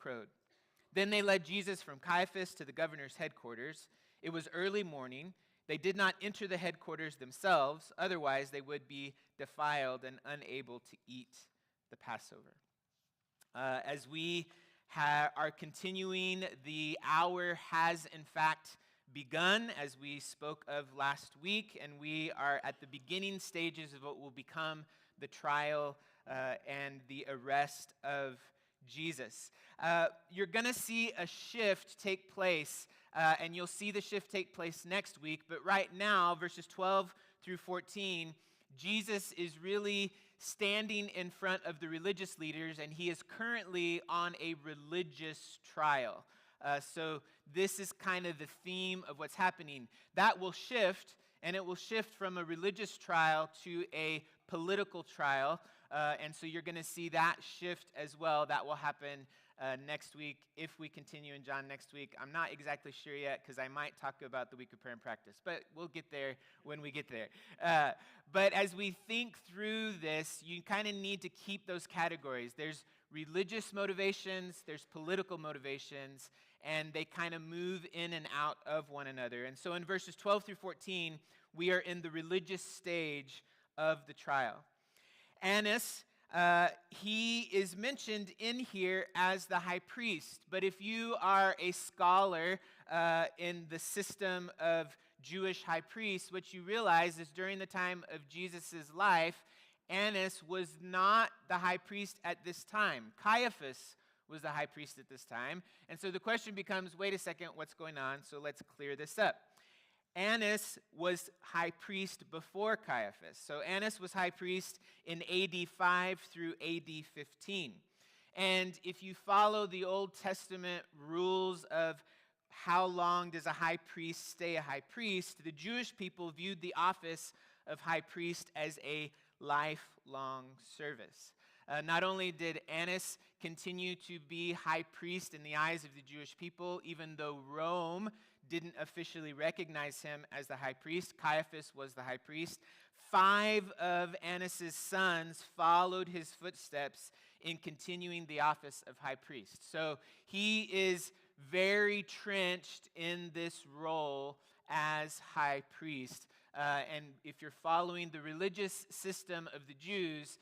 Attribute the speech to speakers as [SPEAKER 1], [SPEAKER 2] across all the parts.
[SPEAKER 1] crowed. Then they led Jesus from Caiaphas to the governor's headquarters. It was early morning. They did not enter the headquarters themselves, otherwise they would be defiled and unable to eat the Passover. As we are continuing, the hour has in fact begun, as we spoke of last week, and we are at the beginning stages of what will become the trial and the arrest of Jesus. You're going to see a shift take place, and you'll see the shift take place next week, but right now, verses 12 through 14, Jesus is really standing in front of the religious leaders, and he is currently on a religious trial. So this is kind of the theme of what's happening. That will shift, and it will shift from a religious trial to a political trial. And so you're going to see that shift as well. That will happen next week if we continue in John next week. I'm not exactly sure yet because I might talk about the week of prayer and practice, but we'll get there when we get there. But as we think through this, you kind of need to keep those categories. There's religious motivations, there's political motivations, and they kind of move in and out of one another. And so in verses 12 through 14, we are in the religious stage of the trial. Annas, he is mentioned in here as the high priest, but if you are a scholar in the system of Jewish high priests, what you realize is during the time of Jesus' life, Annas was not the high priest at this time. Caiaphas was the high priest at this time. And so the question becomes, wait a second, what's going on? So let's clear this up. Annas was high priest before Caiaphas. So Annas was high priest in AD 5 through AD 15. And if you follow the Old Testament rules of how long does a high priest stay a high priest, the Jewish people viewed the office of high priest as a lifelong service. Not only did Annas continue to be high priest in the eyes of the Jewish people, even though Rome didn't officially recognize him as the high priest, Caiaphas was the high priest. 5 of Annas' sons followed his footsteps in continuing the office of high priest. So he is very trenched in this role as high priest. And if you're following the religious system of the Jews,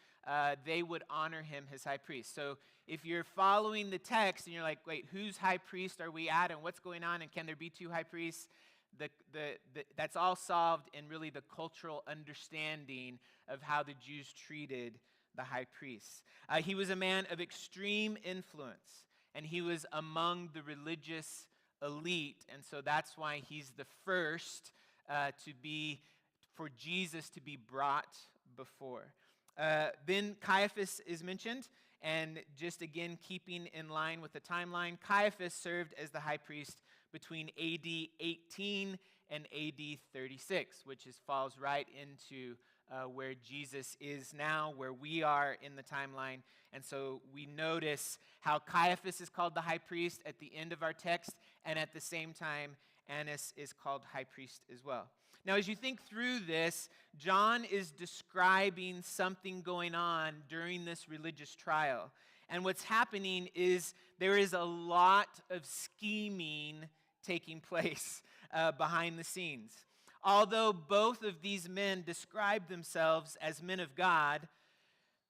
[SPEAKER 1] they would honor him as high priest. So if you're following the text and you're like, wait, whose high priest are we at and what's going on and can there be 2 high priests? That's all solved in really the cultural understanding of how the Jews treated the high priests. He was a man of extreme influence, and he was among the religious elite, and so that's why he's the first for Jesus to be brought before. Then Caiaphas is mentioned, and just again keeping in line with the timeline, Caiaphas served as the high priest between AD 18 and AD 36, which falls right into where Jesus is now, where we are in the timeline. And so we notice how Caiaphas is called the high priest at the end of our text, and at the same time, Annas is called high priest as well. Now, as you think through this, John is describing something going on during this religious trial. And what's happening is there is a lot of scheming taking place behind the scenes. Although both of these men describe themselves as men of God,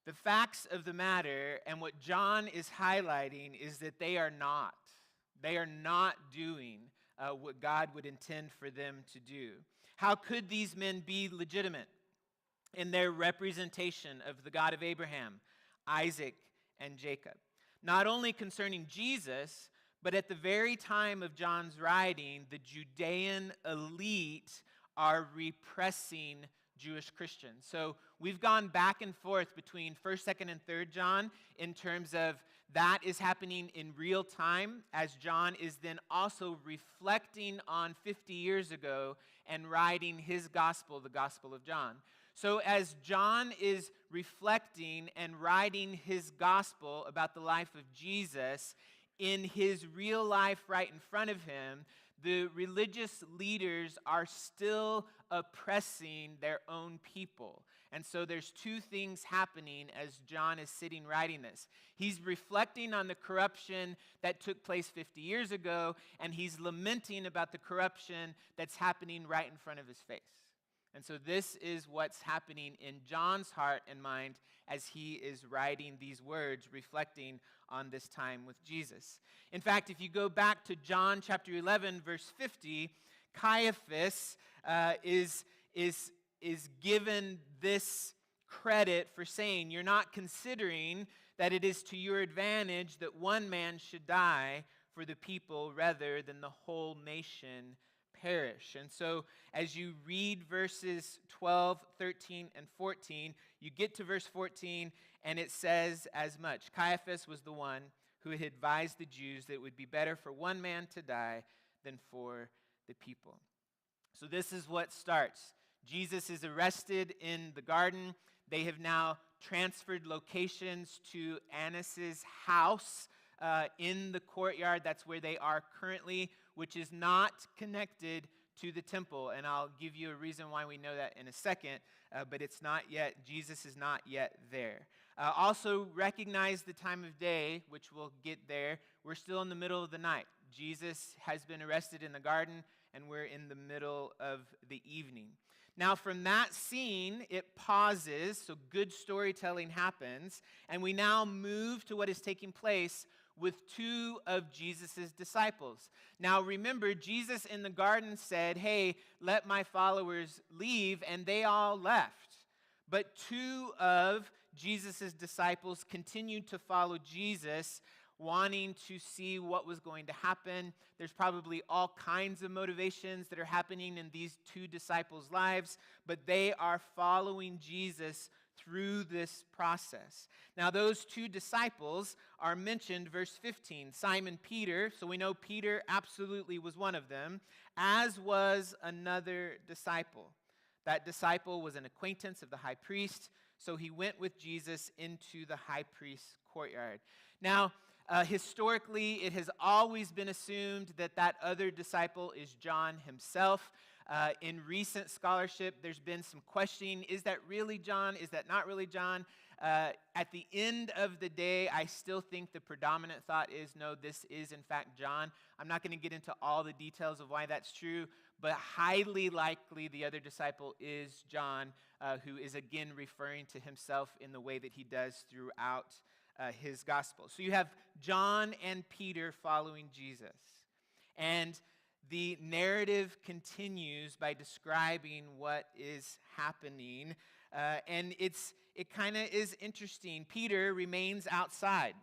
[SPEAKER 1] the facts of the matter and what John is highlighting is that they are not. They are not doing what God would intend for them to do. How could these men be legitimate in their representation of the God of Abraham, Isaac, and Jacob? Not only concerning Jesus, but at the very time of John's writing, the Judean elite are repressing Jewish Christians. So we've gone back and forth between 1st, 2nd, and 3rd John in terms of that is happening in real time as John is then also reflecting on 50 years ago and writing his gospel, the Gospel of John. So as John is reflecting and writing his gospel about the life of Jesus, in his real life right in front of him, the religious leaders are still oppressing their own people. And so there's two things happening as John is sitting writing this. He's reflecting on the corruption that took place 50 years ago, and he's lamenting about the corruption that's happening right in front of his face. And so this is what's happening in John's heart and mind as he is writing these words, reflecting on this time with Jesus. In fact, if you go back to John chapter 11, verse 50, Caiaphas is given this credit for saying, you're not considering that it is to your advantage that one man should die for the people rather than the whole nation perish. And so as you read verses 12, 13, and 14, you get to verse 14, and it says as much. Caiaphas was the one who had advised the Jews that it would be better for one man to die than for the people. So this is what starts. Jesus is arrested in the garden. They have now transferred locations to Annas' house in the courtyard. That's where they are currently, which is not connected to the temple. And I'll give you a reason why we know that in a second, but it's not yet, Jesus is not yet there. Also recognize the time of day, which we'll get there. We're still in the middle of the night. Jesus has been arrested in the garden, and we're in the middle of the evening. Now, from that scene, it pauses, so good storytelling happens, and we now move to what is taking place with two of Jesus' disciples. Now, remember, Jesus in the garden said, hey, let my followers leave, and they all left. But two of Jesus' disciples continued to follow Jesus, wanting to see what was going to happen. There's probably all kinds of motivations that are happening in these two disciples' lives, but they are following Jesus through this process. Now, those two disciples are mentioned, verse 15, Simon Peter, so we know Peter absolutely was one of them, as was another disciple. That disciple was an acquaintance of the high priest, so he went with Jesus into the high priest's courtyard. Now, historically, it has always been assumed that that other disciple is John himself. In recent scholarship, there's been some questioning. Is that really John? Is that not really John? At the end of the day, I still think the predominant thought is, no, this is in fact John. I'm not going to get into all the details of why that's true, but highly likely the other disciple is John, who is again referring to himself in the way that he does throughout his gospel. So you have John and Peter following Jesus. And the narrative continues by describing what is happening. And it kind of is interesting. Peter remains outside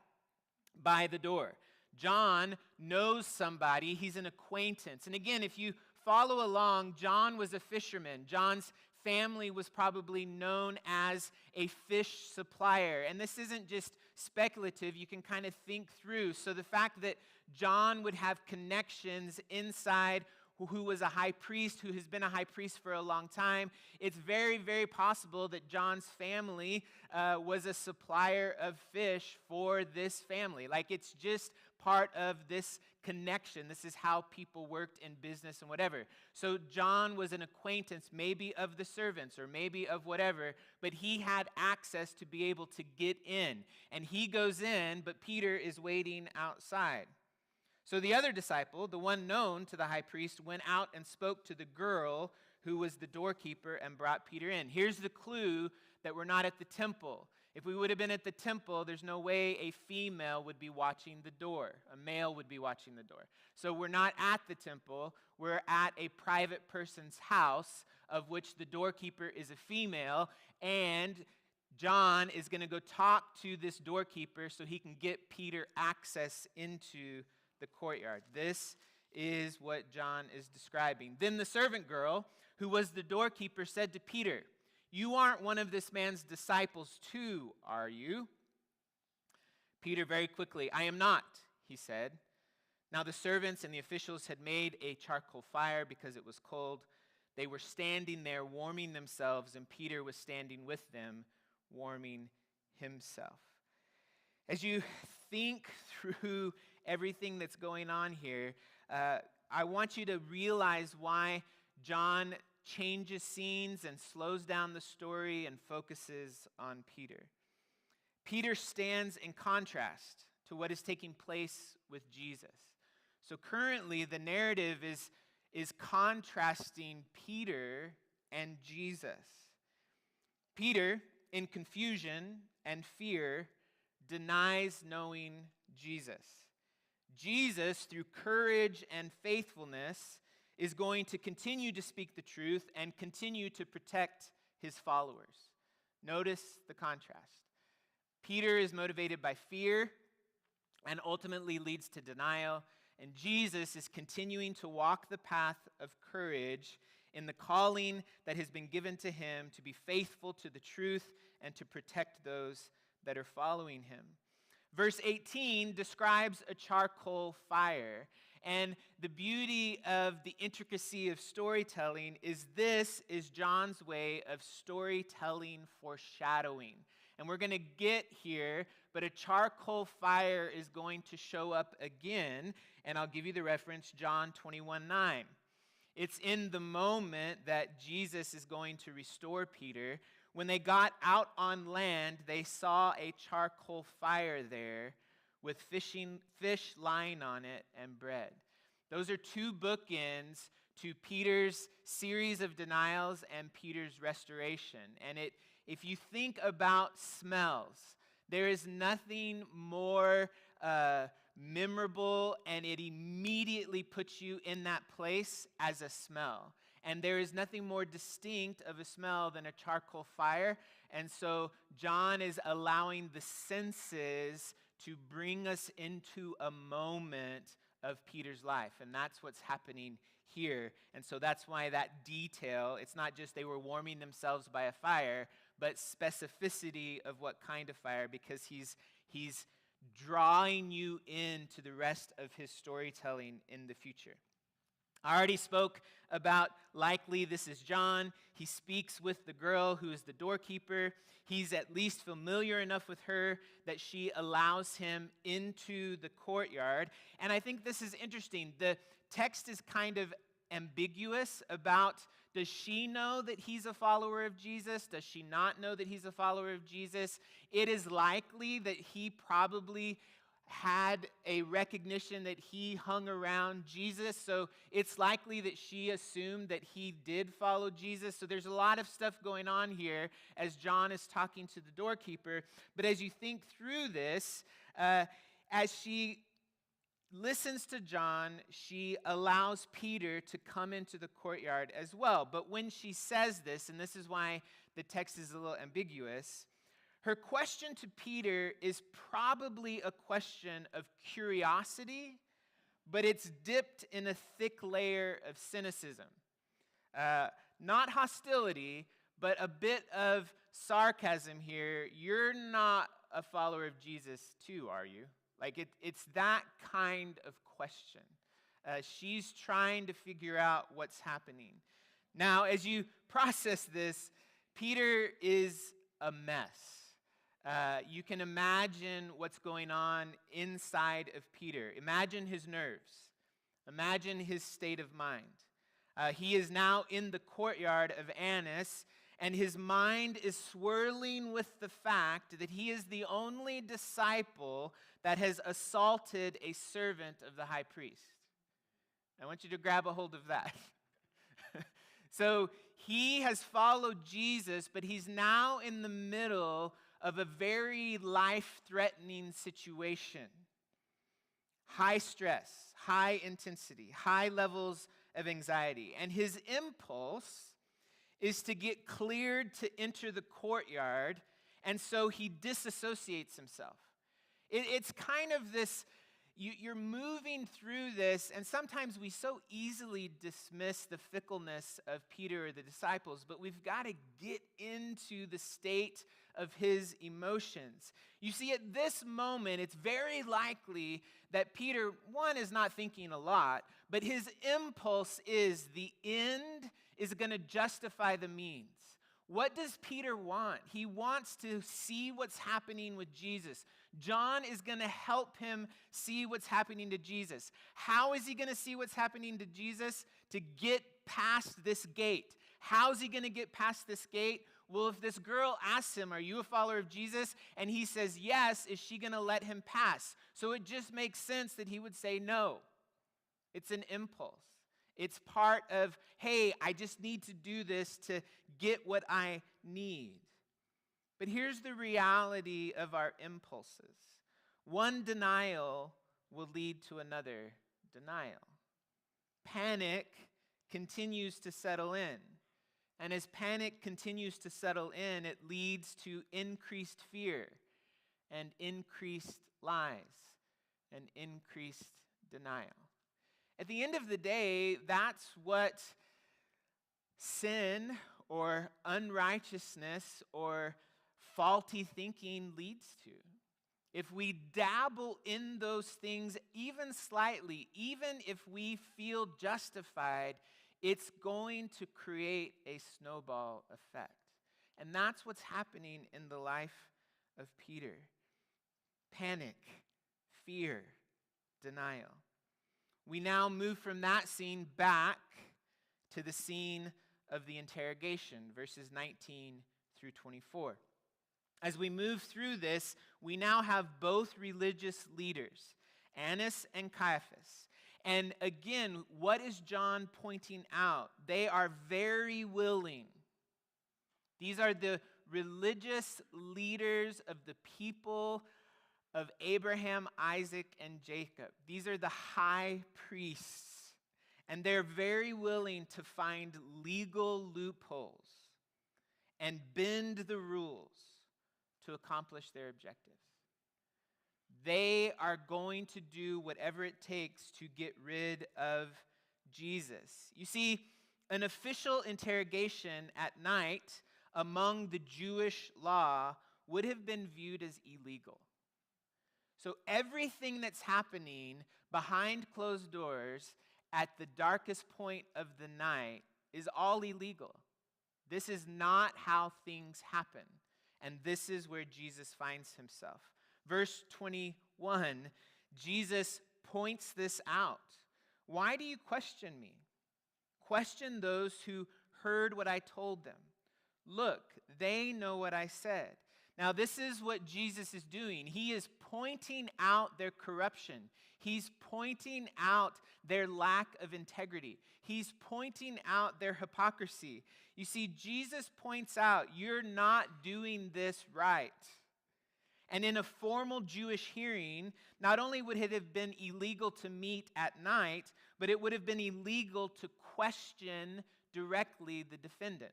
[SPEAKER 1] by the door. John knows somebody. He's an acquaintance. And again, if you follow along, John was a fisherman. John's family was probably known as a fish supplier. And this isn't just speculative. You can kind of think through. So the fact that John would have connections inside who was a high priest, who has been a high priest for a long time, it's very, very possible that John's family was a supplier of fish for this family. Like, it's just part of this connection. This is how people worked in business and whatever. So John was an acquaintance, maybe of the servants or maybe of whatever, but he had access to be able to get in. And he goes in, but Peter is waiting outside. So the other disciple, the one known to the high priest, went out and spoke to the girl who was the doorkeeper and brought Peter in. Here's the clue that we're not at the temple. If we would have been at the temple, there's no way a female would be watching the door. A male would be watching the door. So we're not at the temple. We're at a private person's house, of which the doorkeeper is a female, and John is going to go talk to this doorkeeper so he can get Peter access into the courtyard. This is what John is describing. Then the servant girl, who was the doorkeeper, said to Peter, "You aren't one of this man's disciples too, are you?" Peter very quickly, "I am not," he said. Now the servants and the officials had made a charcoal fire because it was cold. They were standing there warming themselves, and Peter was standing with them, warming himself. As you think through everything that's going on here, I want you to realize why John changes scenes and slows down the story and focuses on Peter. Peter stands in contrast to what is taking place with Jesus. So currently, the narrative is contrasting Peter and Jesus. Peter, in confusion and fear, denies knowing Jesus. Jesus, through courage and faithfulness, is going to continue to speak the truth and continue to protect his followers. Notice the contrast. Peter is motivated by fear and ultimately leads to denial, and Jesus is continuing to walk the path of courage in the calling that has been given to him to be faithful to the truth and to protect those that are following him. Verse 18 describes a charcoal fire. And the beauty of the intricacy of storytelling is this is John's way of storytelling foreshadowing. And we're going to get here, but a charcoal fire is going to show up again. And I'll give you the reference, John 21:9. It's in the moment that Jesus is going to restore Peter. When they got out on land, they saw a charcoal fire there with fish lying on it and bread. Those are two bookends to Peter's series of denials and Peter's restoration. And if you think about smells, there is nothing more memorable, and it immediately puts you in that place as a smell. And there is nothing more distinct of a smell than a charcoal fire. And so John is allowing the senses to bring us into a moment of Peter's life. And that's what's happening here. And so that's why that detail, it's not just they were warming themselves by a fire, but specificity of what kind of fire, because he's drawing you into the rest of his storytelling in the future. I already spoke about likely this is John. He speaks with the girl who is the doorkeeper. He's at least familiar enough with her that she allows him into the courtyard. And I think this is interesting. The text is kind of ambiguous about, does she know that he's a follower of Jesus? Does she not know that he's a follower of Jesus? It is likely that he probably had a recognition that he hung around Jesus, so it's likely that she assumed that he did follow Jesus. So there's a lot of stuff going on here as John is talking to the doorkeeper. But as you think through this, as she listens to John, she allows Peter to come into the courtyard as well. But when she says this, and this is why the text is a little ambiguous, her question to Peter is probably a question of curiosity, but it's dipped in a thick layer of cynicism. Not hostility, but a bit of sarcasm here. You're not a follower of Jesus too, are you? Like it's that kind of question. She's trying to figure out what's happening. Now, as you process this, Peter is a mess. You can imagine what's going on inside of Peter. Imagine his nerves. Imagine his state of mind. He is now in the courtyard of Annas, and his mind is swirling with the fact that he is the only disciple that has assaulted a servant of the high priest. I want you to grab a hold of that. So he has followed Jesus, but he's now in the middle of a very life-threatening situation. High stress, high intensity, high levels of anxiety. And his impulse is to get cleared to enter the courtyard, and so he disassociates himself. It's kind of this, you're moving through this, and sometimes we so easily dismiss the fickleness of Peter or the disciples, but we've got to get into the state of his emotions. You see, at this moment, it's very likely that Peter, one, is not thinking a lot, but his impulse is the end is going to justify the means. What does Peter want? He wants to see what's happening with Jesus. John is going to help him see what's happening to Jesus. How is he going to see what's happening to Jesus? To get past this gate. How's he going to get past this gate? Well, if this girl asks him, are you a follower of Jesus? And he says yes, is she going to let him pass? So it just makes sense that he would say no. It's an impulse. It's part of, hey, I just need to do this to get what I need. But here's the reality of our impulses. One denial will lead to another denial. Panic continues to settle in. And as panic continues to settle in, it leads to increased fear and increased lies and increased denial. At the end of the day, that's what sin or unrighteousness or faulty thinking leads to. If we dabble in those things even slightly, even if we feel justified, it's going to create a snowball effect. And that's what's happening in the life of Peter. Panic, fear, denial. We now move from that scene back to the scene of the interrogation, verses 19 through 24. As we move through this, we now have both religious leaders, Annas and Caiaphas. And again, what is John pointing out? They are very willing. These are the religious leaders of the people of Abraham, Isaac, and Jacob. These are the high priests. And they're very willing to find legal loopholes and bend the rules to accomplish their objectives. They are going to do whatever it takes to get rid of Jesus. You see, an official interrogation at night among the Jewish law would have been viewed as illegal. So everything that's happening behind closed doors at the darkest point of the night is all illegal. This is not how things happen. And this is where Jesus finds himself. Verse 21, Jesus points this out. Why do you question me? Question those who heard what I told them. Look, they know what I said. Now, this is what Jesus is doing. He is pointing out their corruption. He's pointing out their lack of integrity. He's pointing out their hypocrisy. You see, Jesus points out, you're not doing this right. And in a formal Jewish hearing, not only would it have been illegal to meet at night, but it would have been illegal to question directly the defendant.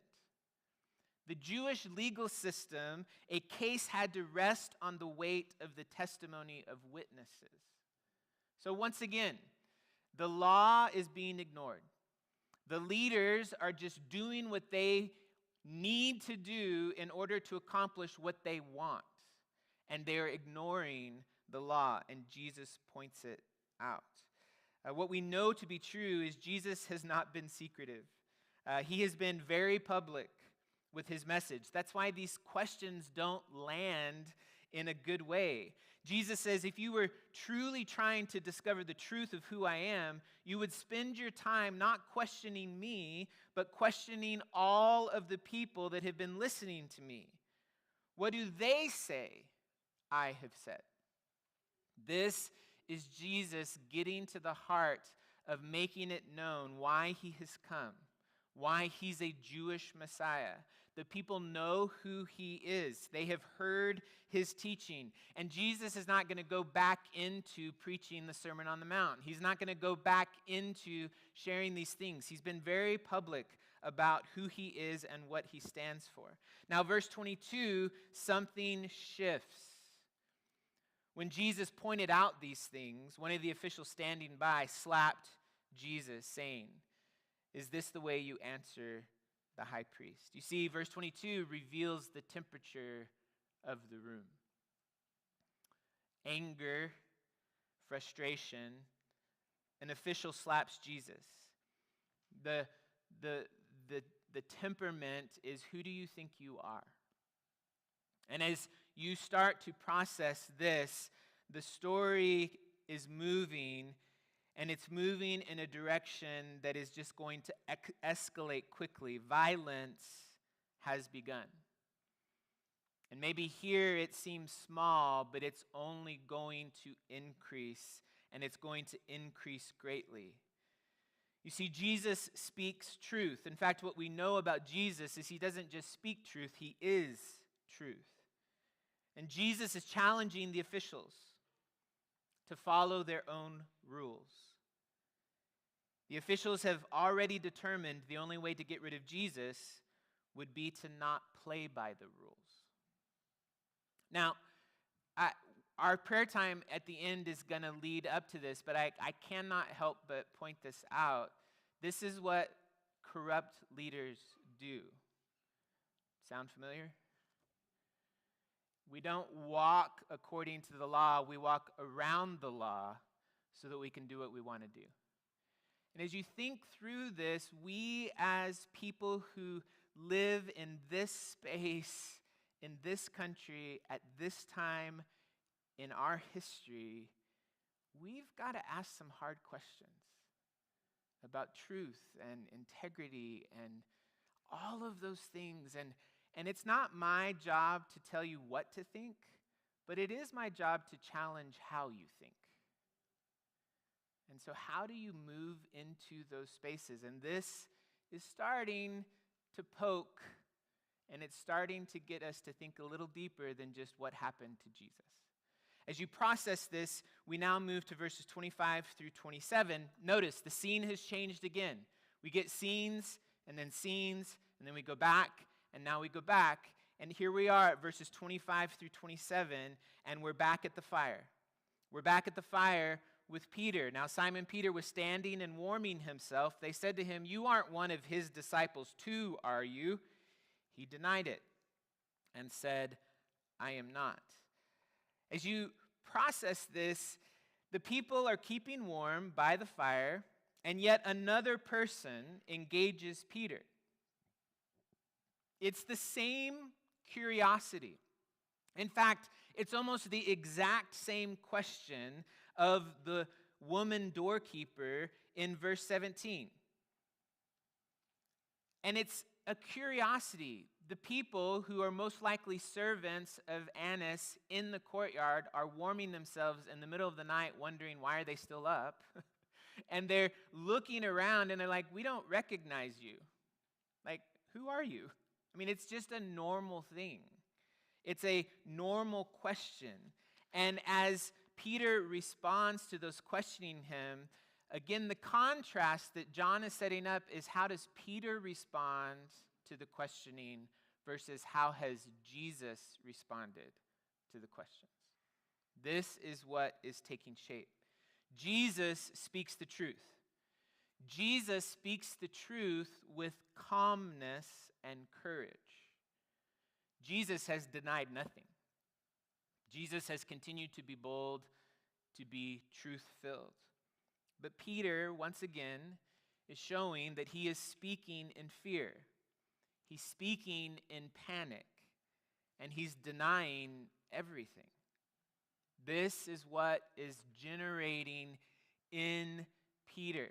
[SPEAKER 1] The Jewish legal system, a case had to rest on the weight of the testimony of witnesses. So once again, the law is being ignored. The leaders are just doing what they need to do in order to accomplish what they want. And they are ignoring the law, and Jesus points it out. What we know to be true is Jesus has not been secretive. He has been very public with his message. That's why these questions don't land in a good way. Jesus says, if you were truly trying to discover the truth of who I am, you would spend your time not questioning me, but questioning all of the people that have been listening to me. What do they say I have said? This is Jesus getting to the heart of making it known why he has come, why he's a Jewish Messiah. The people know who he is. They have heard his teaching. And Jesus is not going to go back into preaching the Sermon on the Mount. He's not going to go back into sharing these things. He's been very public about who he is and what he stands for. Now, verse 22, something shifts. When Jesus pointed out these things, one of the officials standing by slapped Jesus, saying, "Is this the way you answer the high priest?" You see, verse 22 reveals the temperature of the room. Anger, frustration. An official slaps Jesus. The temperament is, who do you think you are? And as you start to process this, the story is moving, And it's moving in a direction that is just going to escalate quickly. Violence has begun. And maybe here it seems small, but it's only going to increase, and it's going to increase greatly. You see, Jesus speaks truth. In fact, what we know about Jesus is he doesn't just speak truth, he is truth. And Jesus is challenging the officials to follow their own rules. The officials have already determined the only way to get rid of Jesus would be to not play by the rules. Now, our prayer time at the end is going to lead up to this, but I cannot help but point this out. This is what corrupt leaders do. Sound familiar? We don't walk according to the law. We walk around the law so that we can do what we want to do. And as you think through this, we as people who live in this space, in this country, at this time in our history, we've got to ask some hard questions about truth and integrity and all of those things. And it's not my job to tell you what to think, but it is my job to challenge how you think. And so how do you move into those spaces? And this is starting to poke, and it's starting to get us to think a little deeper than just what happened to Jesus. As you process this, we now move to verses 25 through 27. Notice the scene has changed again. We get scenes, and then we go back, and now we go back. And here we are at verses 25 through 27, and we're back at the fire. We're back at the fire with Peter. Now Simon Peter was standing and warming himself. They said to him, "You aren't one of his disciples too, are you?" He denied it and said, "I am not." As you process this, the people are keeping warm by the fire, and yet another person engages Peter. It's the same curiosity. In fact, it's almost the exact same question of the woman doorkeeper in verse 17. And it's a curiosity. The people who are most likely servants of Annas in the courtyard are warming themselves in the middle of the night, wondering why are they still up? And they're looking around and they're like, "We don't recognize you. Like, who are you?" I mean, it's just a normal thing. It's a normal question. And as Peter responds to those questioning him, again, the contrast that John is setting up is how does Peter respond to the questioning versus how has Jesus responded to the questions. This is what is taking shape. Jesus speaks the truth. Jesus speaks the truth with calmness and courage. Jesus has denied nothing. Jesus has continued to be bold, to be truth-filled. But Peter, once again, is showing that he is speaking in fear. He's speaking in panic, and he's denying everything. This is what is generating in Peter.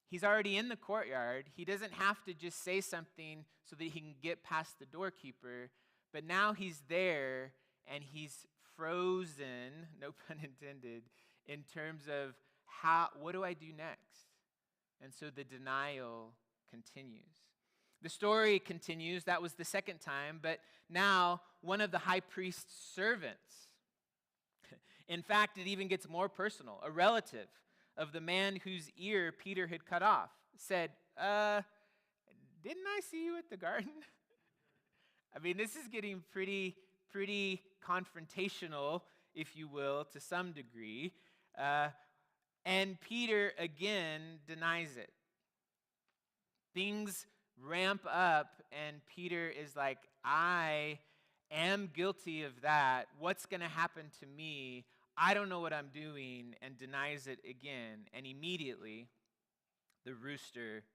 [SPEAKER 1] He's already in the courtyard. He doesn't have to just say something so that he can get past the doorkeeper, but now he's there and he's frozen, no pun intended, in terms of what do I do next? And so the denial continues. The story continues. That was the second time, but now one of the high priest's servants. In fact, it even gets more personal. A relative of the man whose ear Peter had cut off said, "Didn't I see you at the garden?" I mean, this is getting pretty confrontational, if you will, to some degree. And Peter again denies it. Things ramp up, and Peter is like, "I am guilty of that. What's going to happen to me? I don't know what I'm doing," and denies it again. And immediately, the rooster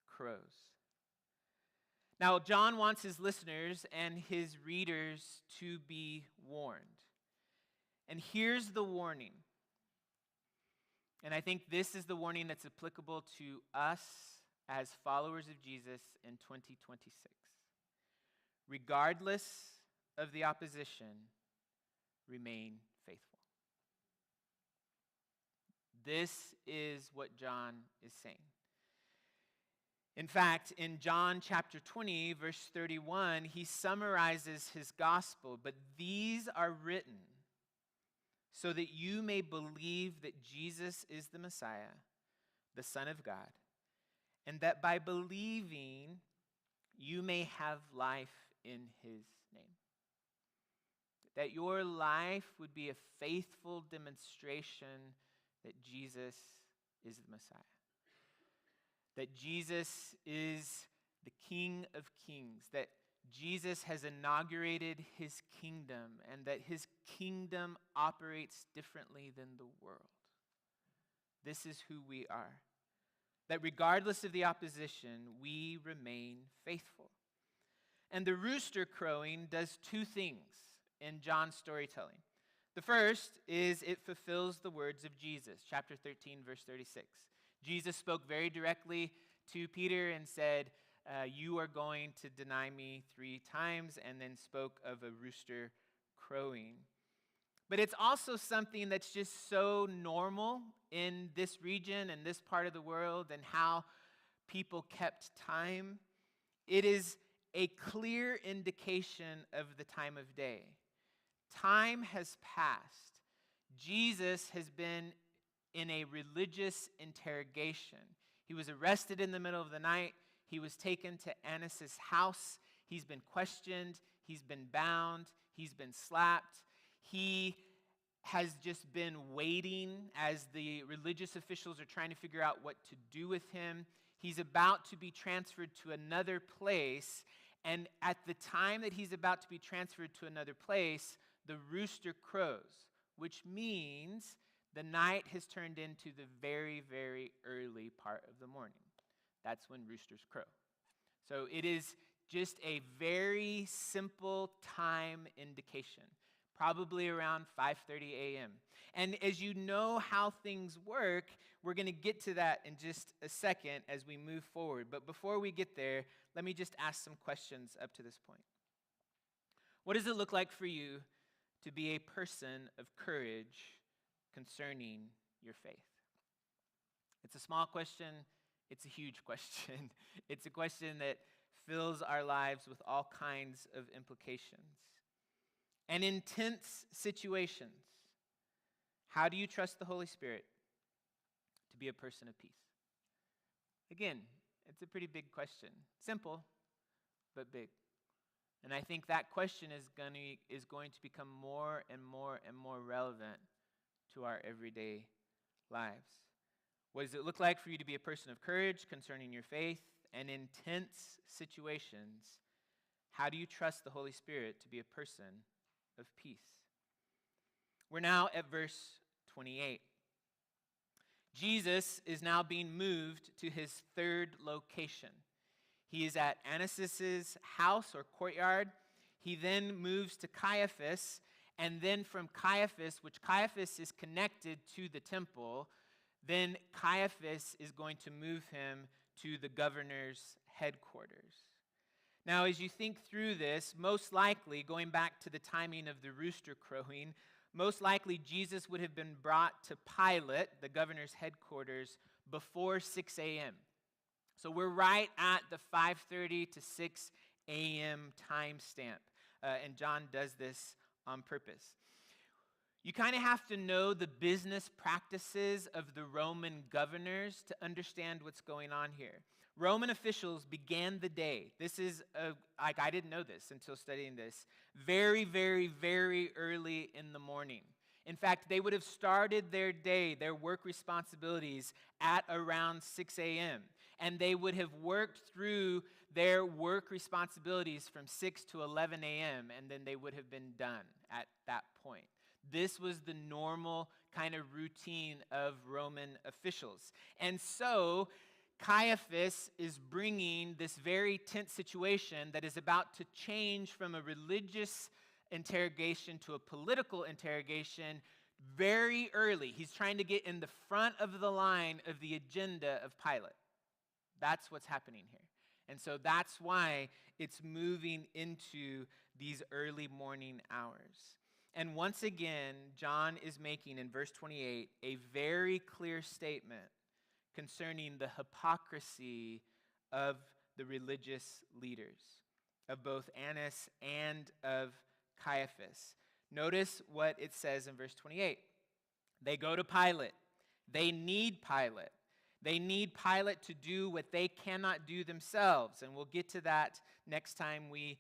[SPEAKER 1] crows. Now, John wants his listeners and his readers to be warned. And here's the warning. And I think this is the warning that's applicable to us as followers of Jesus in 2026. Regardless of the opposition, remain faithful. This is what John is saying. In fact, in John chapter 20, verse 31, he summarizes his gospel. But these are written so that you may believe that Jesus is the Messiah, the Son of God, and that by believing you may have life in his name. That your life would be a faithful demonstration that Jesus is the Messiah. That Jesus is the King of Kings, that Jesus has inaugurated his kingdom, and that his kingdom operates differently than the world. This is who we are. That regardless of the opposition, we remain faithful. And the rooster crowing does two things in John's storytelling. The first is it fulfills the words of Jesus, chapter 13, verse 36. Jesus spoke very directly to Peter and said, you are going to deny me 3 times, and then spoke of a rooster crowing. But it's also something that's just so normal in this region and this part of the world and how people kept time. It is a clear indication of the time of day. Time has passed. Jesus has been in a religious interrogation. He was arrested in the middle of the night. He was taken to Annas' house. He's been questioned. He's been bound. He's been slapped. He has just been waiting as the religious officials are trying to figure out what to do with him. He's about to be transferred to another place. And at the time that he's about to be transferred to another place, the rooster crows, which means the night has turned into the very, very early part of the morning. That's when roosters crow. So it is just a very simple time indication, probably around 5:30 a.m. And as you know how things work, we're going to get to that in just a second as we move forward. But before we get there, let me just ask some questions up to this point. What does it look like for you to be a person of courage concerning your faith? It's a small question. It's a huge question. It's a question that fills our lives with all kinds of implications. And in tense situations, how do you trust the Holy Spirit to be a person of peace? Again, it's a pretty big question. Simple, but big. And I think that question is going to become more and more and more relevant to our everyday lives. What does it look like for you to be a person of courage concerning your faith? And in tense situations, how do you trust the Holy Spirit to be a person of peace? We're now at verse 28. Jesus is now being moved to his third location. He is at Annas' house or courtyard. He then moves to Caiaphas, and then from Caiaphas, which Caiaphas is connected to the temple, then Caiaphas is going to move him to the governor's headquarters. Now, as you think through this, most likely, going back to the timing of the rooster crowing, most likely Jesus would have been brought to Pilate, the governor's headquarters, before 6 a.m. So we're right at the 5:30 to 6 a.m. time stamp, and John does this on purpose. You kind of have to know the business practices of the Roman governors to understand what's going on here. Roman officials began the day. This is, I didn't know this until studying this, very, very, very early in the morning. In fact, they would have started their day, their work responsibilities, at around 6 a.m. And they would have worked through their work responsibilities from 6 to 11 a.m., and then they would have been done at that point. This was the normal kind of routine of Roman officials. And so Caiaphas is bringing this very tense situation that is about to change from a religious interrogation to a political interrogation very early. He's trying to get in the front of the line of the agenda of Pilate. That's what's happening here. And so that's why it's moving into these early morning hours. And once again, John is making in verse 28 a very clear statement concerning the hypocrisy of the religious leaders, of both Annas and of Caiaphas. Notice what it says in verse 28. They go to Pilate. They need Pilate. They need Pilate to do what they cannot do themselves. And we'll get to that next time we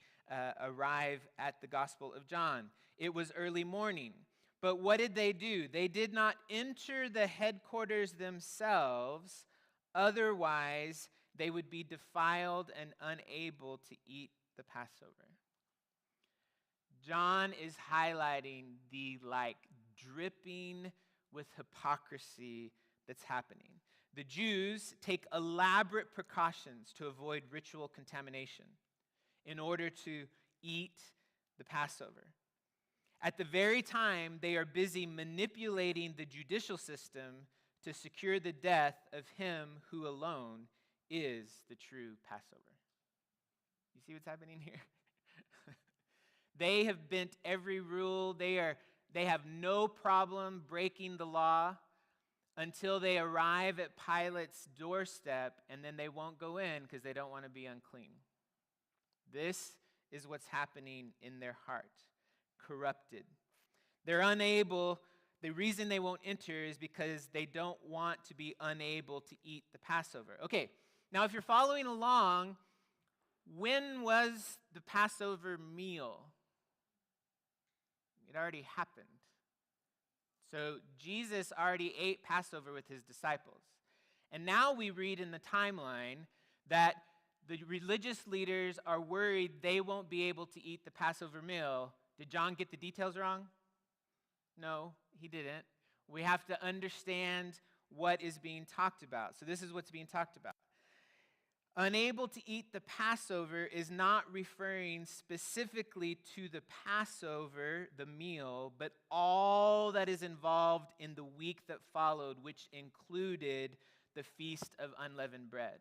[SPEAKER 1] arrive at the Gospel of John. It was early morning. But what did they do? They did not enter the headquarters themselves. Otherwise, they would be defiled and unable to eat the Passover. John is highlighting the dripping with hypocrisy that's happening. The Jews take elaborate precautions to avoid ritual contamination in order to eat the Passover. At the very time, they are busy manipulating the judicial system to secure the death of him who alone is the true Passover. You see what's happening here? They have bent every rule. They have no problem breaking the law until they arrive at Pilate's doorstep, and then they won't go in because they don't want to be unclean. This is what's happening in their heart, corrupted. They're unable. The reason they won't enter is because they don't want to be unable to eat the Passover. Okay, now if you're following along, when was the Passover meal? It already happened. So Jesus already ate Passover with his disciples. And now we read in the timeline that the religious leaders are worried they won't be able to eat the Passover meal. Did John get the details wrong? No, he didn't. We have to understand what is being talked about. So this is what's being talked about. Unable to eat the Passover is not referring specifically to the Passover, the meal, but all that is involved in the week that followed, which included the Feast of Unleavened Bread.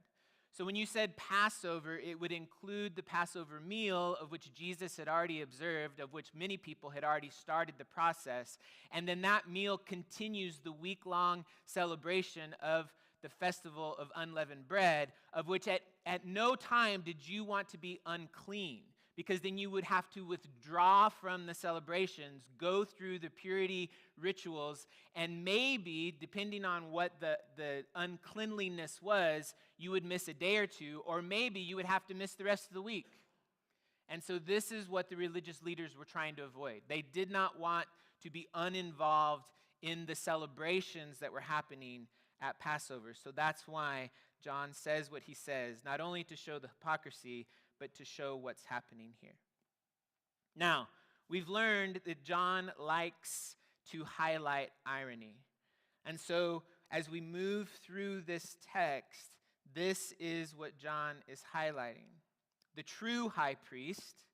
[SPEAKER 1] So when you said Passover, it would include the Passover meal, of which Jesus had already observed, of which many people had already started the process. And then that meal continues the week-long celebration of the festival of unleavened bread, of which at no time did you want to be unclean, because then you would have to withdraw from the celebrations, go through the purity rituals, and maybe, depending on what the uncleanliness was, you would miss a day or two, or maybe you would have to miss the rest of the week. And so this is what the religious leaders were trying to avoid. They did not want to be uninvolved in the celebrations that were happening at Passover. So that's why John says what he says, not only to show the hypocrisy, but to show what's happening here. Now, we've learned that John likes to highlight irony. And so as we move through this text, this is what John is highlighting. The true high priest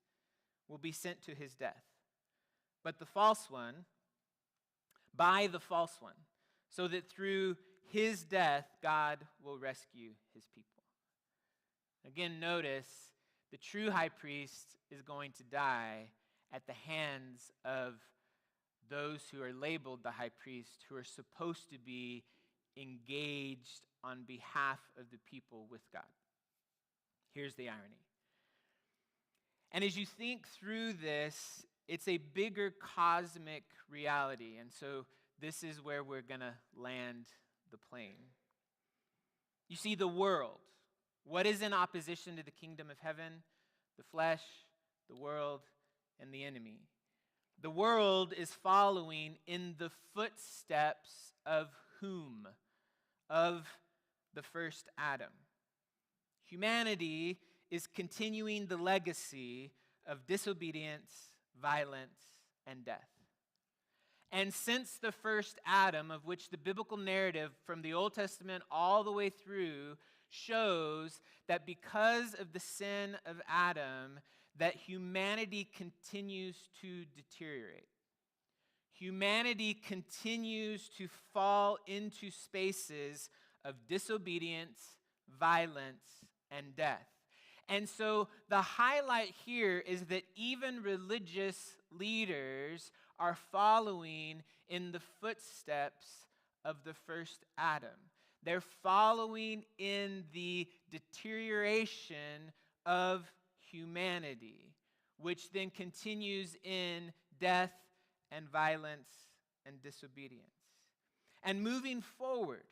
[SPEAKER 1] will be sent to his death, but the false one, by the false one, so that through his death, God will rescue his people. Again, notice the true high priest is going to die at the hands of those who are labeled the high priest, who are supposed to be engaged on behalf of the people with God. Here's the irony. And as you think through this, it's a bigger cosmic reality. And so this is where we're going to land the plane. You see, the world. What is in opposition to the kingdom of heaven? The flesh, the world, and the enemy. The world is following in the footsteps of whom? Of the first Adam. Humanity is continuing the legacy of disobedience, violence, and death. And since the first Adam, of which the biblical narrative from the Old Testament all the way through shows that because of the sin of Adam, that humanity continues to deteriorate. humanity continues to fall into spaces of disobedience, violence, and death. And so the highlight here is that even religious leaders are following in the footsteps of the first Adam. They're following in the deterioration of humanity, which then continues in death and violence and disobedience. And moving forward,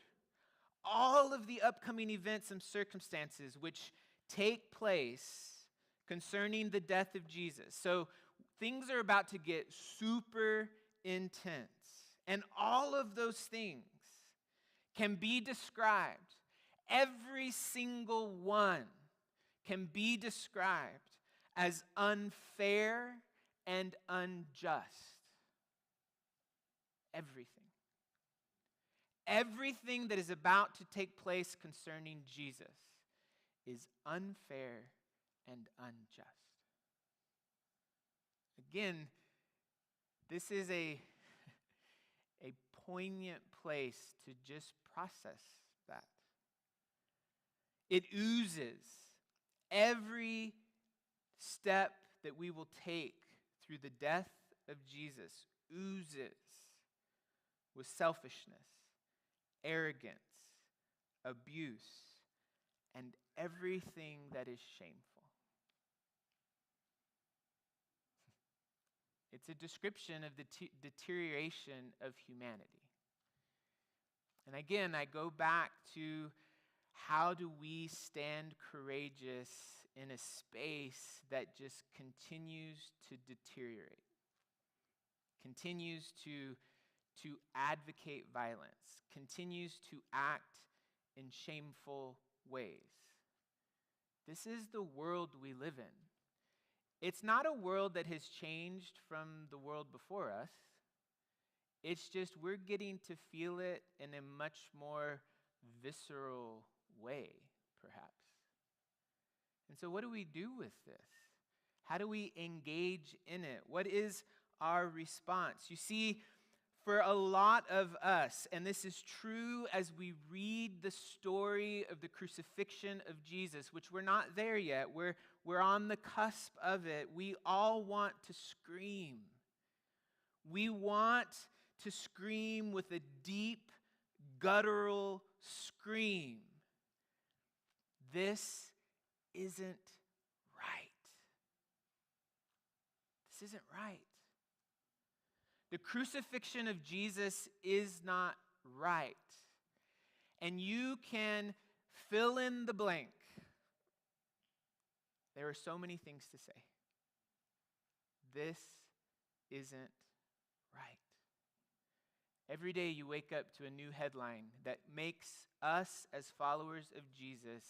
[SPEAKER 1] all of the upcoming events and circumstances which take place concerning the death of Jesus. So things are about to get super intense. And all of those things can be described, every single one can be described as unfair and unjust. Everything. Everything that is about to take place concerning Jesus is unfair and unjust. Again, this is a poignant place to just process that. It oozes every step that we will take through the death of Jesus, oozes with selfishness, arrogance, abuse, and everything that is shameful. It's a description of the deterioration of humanity. And again, I go back to how do we stand courageous in a space that just continues to deteriorate, continues to advocate violence, continues to act in shameful ways. This is the world we live in. It's not a world that has changed from the world before us. It's just we're getting to feel it in a much more visceral way, perhaps. And so what do we do with this? How do we engage in it? What is our response? You see, for a lot of us, and this is true as we read the story of the crucifixion of Jesus, which we're not there yet, we're on the cusp of it, we all want to scream. We want to scream with a deep, guttural scream. This isn't right. This isn't right. The crucifixion of Jesus is not right. And you can fill in the blank. There are so many things to say. This isn't right. Every day you wake up to a new headline that makes us as followers of Jesus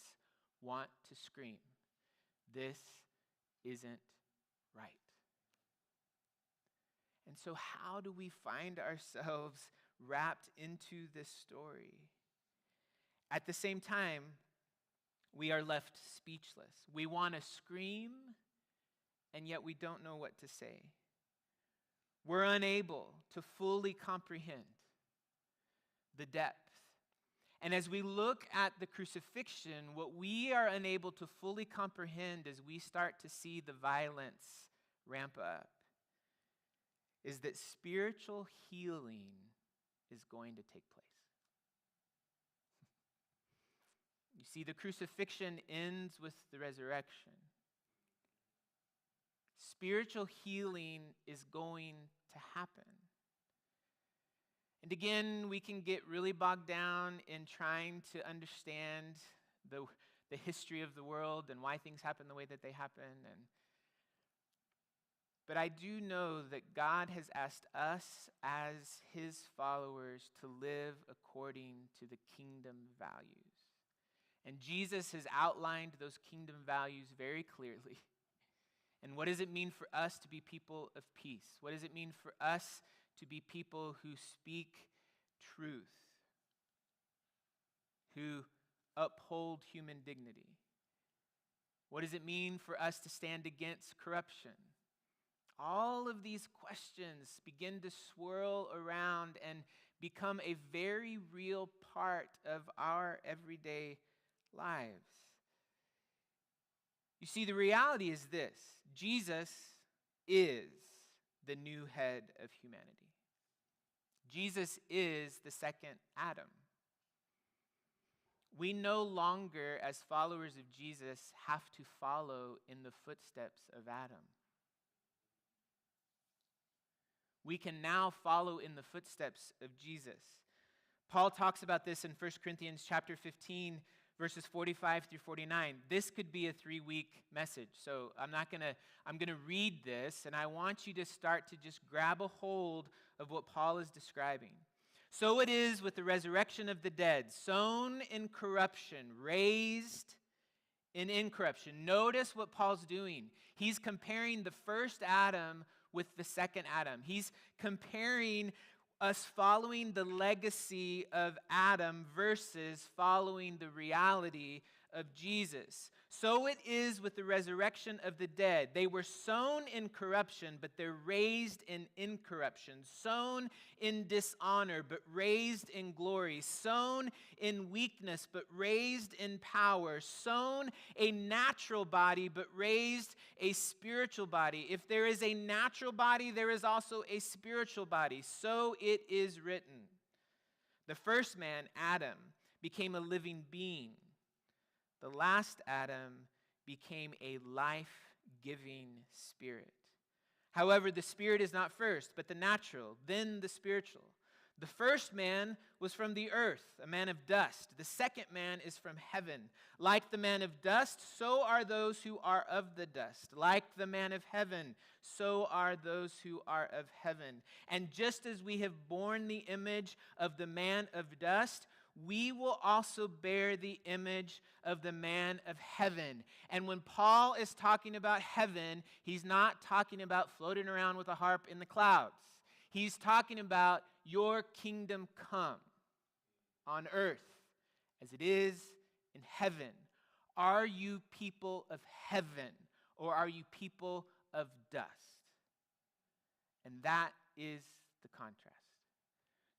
[SPEAKER 1] want to scream. This isn't right. And so how do we find ourselves wrapped into this story? At the same time, we are left speechless. We want to scream, and yet we don't know what to say. We're unable to fully comprehend the depth. And as we look at the crucifixion, what we are unable to fully comprehend as we start to see the violence ramp up is that spiritual healing is going to take place. You see, the crucifixion ends with the resurrection. Spiritual healing is going to happen. And again, we can get really bogged down in trying to understand the history of the world and why things happen the way that they happen. But I do know that God has asked us as his followers to live according to the kingdom values. And Jesus has outlined those kingdom values very clearly. And what does it mean for us to be people of peace? What does it mean for us to be people who speak truth, who uphold human dignity? What does it mean for us to stand against corruption? all of these questions begin to swirl around and become a very real part of our everyday lives. You see, the reality is this: Jesus is the new head of humanity. Jesus is the second Adam. We no longer, as followers of Jesus, have to follow in the footsteps of Adam. We can now follow in the footsteps of Jesus. Paul talks about this in 1 Corinthians chapter 15, verses 45 through 49. This could be a 3-week message. So I'm going to read this, and I want you to start to just grab a hold of what Paul is describing. So it is with the resurrection of the dead, sown in corruption, raised in incorruption. Notice what Paul's doing. He's comparing the first Adam with the second Adam. He's comparing us following the legacy of Adam versus following the reality of Jesus. So it is with the resurrection of the dead. They were sown in corruption, but they're raised in incorruption. Sown in dishonor, but raised in glory. Sown in weakness, but raised in power. Sown a natural body, but raised a spiritual body. If there is a natural body, there is also a spiritual body. So it is written. The first man, Adam, became a living being. The last Adam became a life-giving spirit. However, the spirit is not first, but the natural, then the spiritual. The first man was from the earth, a man of dust. The second man is from heaven. Like the man of dust, so are those who are of the dust. Like the man of heaven, so are those who are of heaven. And just as we have borne the image of the man of dust, we will also bear the image of the man of heaven. And when Paul is talking about heaven, he's not talking about floating around with a harp in the clouds. He's talking about your kingdom come on earth as it is in heaven. Are you people of heaven, or are you people of dust? And that is the contrast.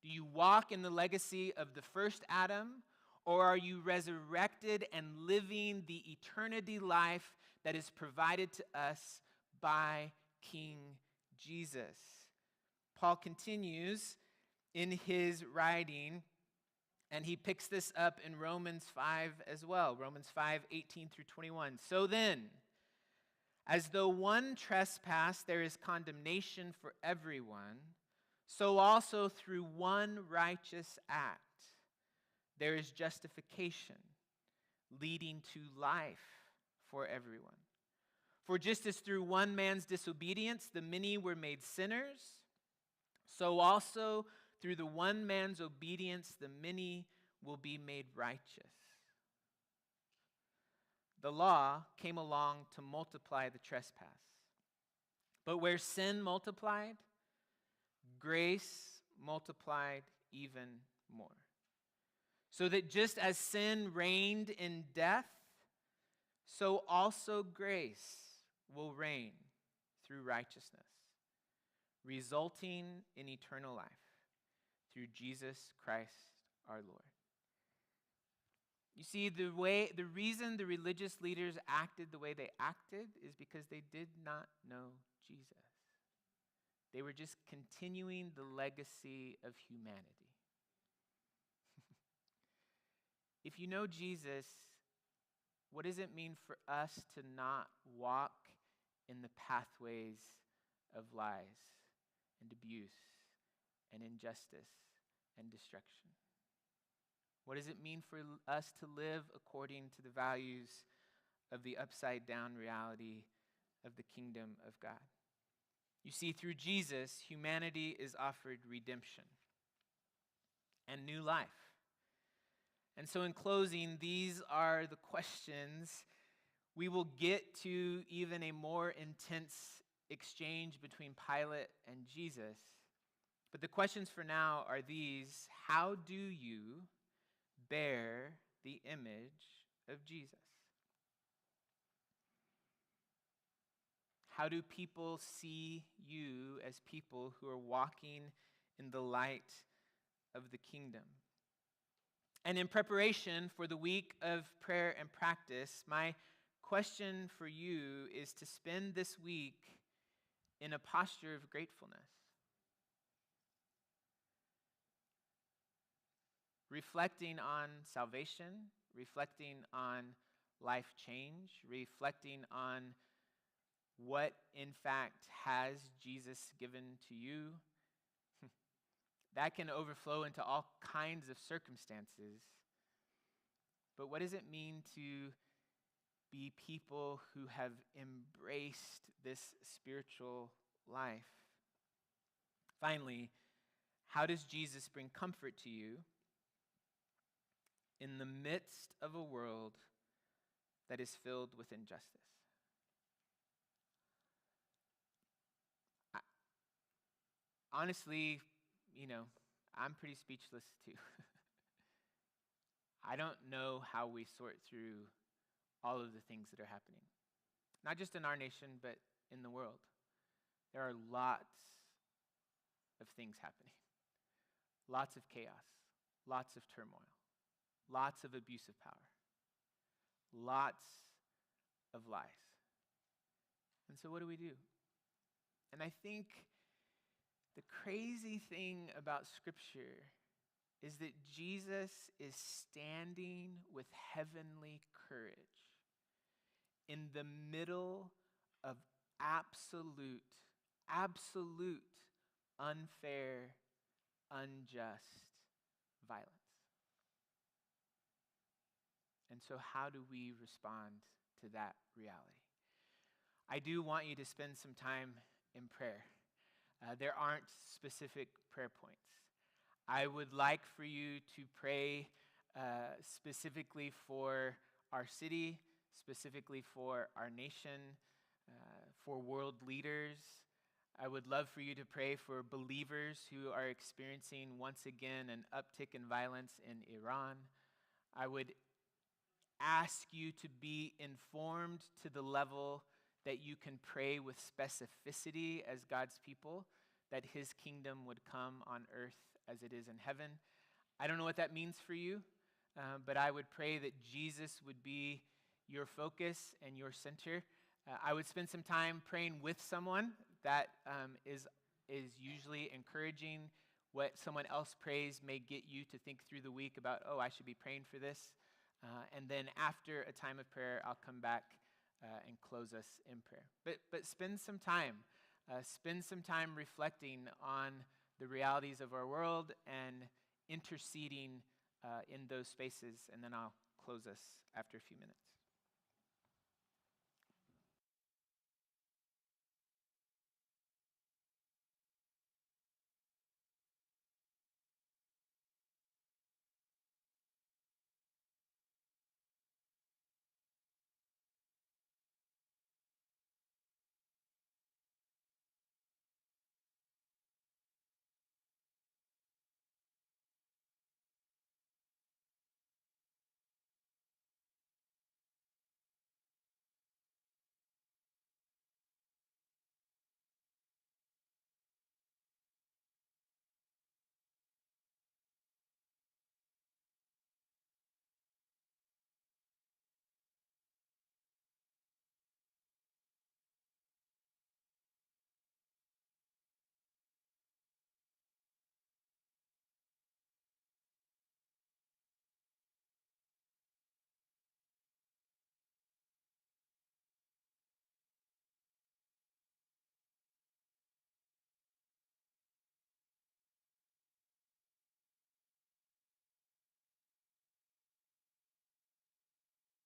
[SPEAKER 1] Do you walk in the legacy of the first Adam, or are you resurrected and living the eternity life that is provided to us by King Jesus? Paul continues in his writing, and he picks this up in Romans 5 as well. Romans 5, 18 through 21. So then, as though one trespass, there is condemnation for everyone, so also through one righteous act, there is justification, leading to life for everyone. For just as through one man's disobedience the many were made sinners, so also through the one man's obedience the many will be made righteous. The law came along to multiply the trespass. But where sin multiplied, grace multiplied even more. So that just as sin reigned in death, so also grace will reign through righteousness, resulting in eternal life through Jesus Christ our Lord. You see, the reason the religious leaders acted the way they acted is because they did not know Jesus. They were just continuing the legacy of humanity. If you know Jesus, what does it mean for us to not walk in the pathways of lies and abuse and injustice and destruction? What does it mean for us to live according to the values of the upside-down reality of the kingdom of God? You see, through Jesus, humanity is offered redemption and new life. And so in closing, these are the questions. We will get to even a more intense exchange between Pilate and Jesus. But the questions for now are these: how do you bear the image of Jesus? How do people see you as people who are walking in the light of the kingdom? And in preparation for the week of prayer and practice, my question for you is to spend this week in a posture of gratefulness, reflecting on salvation, reflecting on life change, reflecting on what in fact has Jesus given to you. That can overflow into all kinds of circumstances. But what does it mean to be people who have embraced this spiritual life? Finally, how does Jesus bring comfort to you in the midst of a world that is filled with injustice? Honestly, I'm pretty speechless too. I don't know how we sort through all of the things that are happening. Not just in our nation, but in the world. There are lots of things happening. Lots of chaos, lots of turmoil, lots of abuse of power, lots of lies. And so what do we do? And I think the crazy thing about Scripture is that Jesus is standing with heavenly courage in the middle of absolute, unfair, unjust violence. And so how do we respond to that reality? I do want you to spend some time in prayer. There aren't specific prayer points. I would like for you to pray specifically for our city, specifically for our nation, for world leaders. I would love for you to pray for believers who are experiencing once again an uptick in violence in Iran. I would ask you to be informed to the level that you can pray with specificity as God's people, that his kingdom would come on earth as it is in heaven. I don't know what that means for you, but I would pray that Jesus would be your focus and your center. I would spend some time praying with someone. That is usually encouraging. What someone else prays may get you to think through the week about, I should be praying for this. And then after a time of prayer, I'll come back and close us in prayer. But spend some time. Spend some time reflecting on the realities of our world and interceding in those spaces, and then I'll close us after a few minutes.